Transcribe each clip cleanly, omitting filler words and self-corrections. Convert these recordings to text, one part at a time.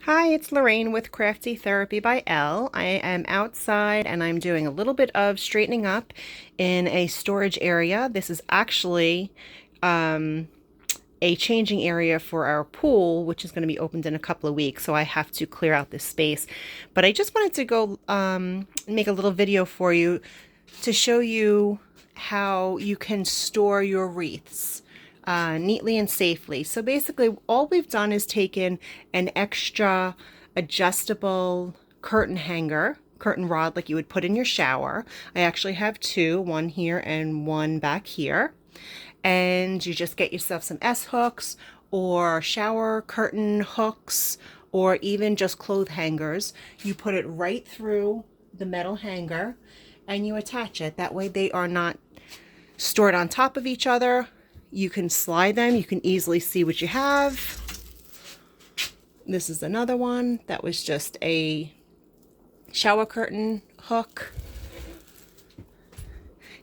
Hi, it's Lorraine with Crafty Therapy by Elle. I am outside and I'm doing a little bit of straightening up in a storage area. This is actually a changing area for our pool, which is going to be opened in a couple of weeks, so I have to clear out this space. But I just wanted to go make a little video for you to show you how you can store your wreaths neatly and safely. So basically, all we've done is taken an extra adjustable curtain hanger, curtain rod like you would put in your shower. I actually have two, one here and one back here. And you just get yourself some S hooks or shower curtain hooks or even just clothes hangers. You put it right through the metal hanger and you attach it. That way they are not stored on top of each other. You can slide them. You can easily see what you have. This is another one that was just a shower curtain hook.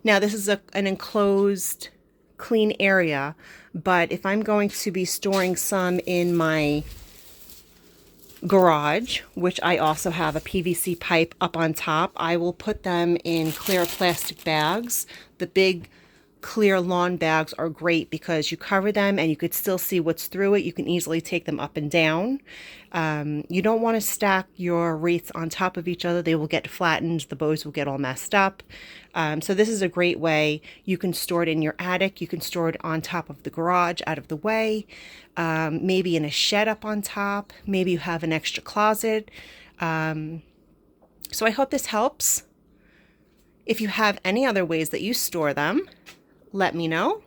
Now this is an enclosed clean area, but if I'm going to be storing some in my garage, which I also have a PVC pipe up on top, I will put them in clear plastic bags. The big clear lawn bags are great because you cover them and you could still see what's through it. You can easily take them up and down. You don't want to stack your wreaths on top of each other. They will get flattened. The bows will get all messed up. So this is a great way. You can store it in your attic. You can store it on top of the garage out of the way. Maybe in a shed up on top. Maybe you have an extra closet. So I hope this helps. If you have any other ways that you store them, let me know.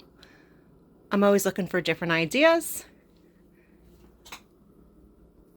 I'm always looking for different ideas.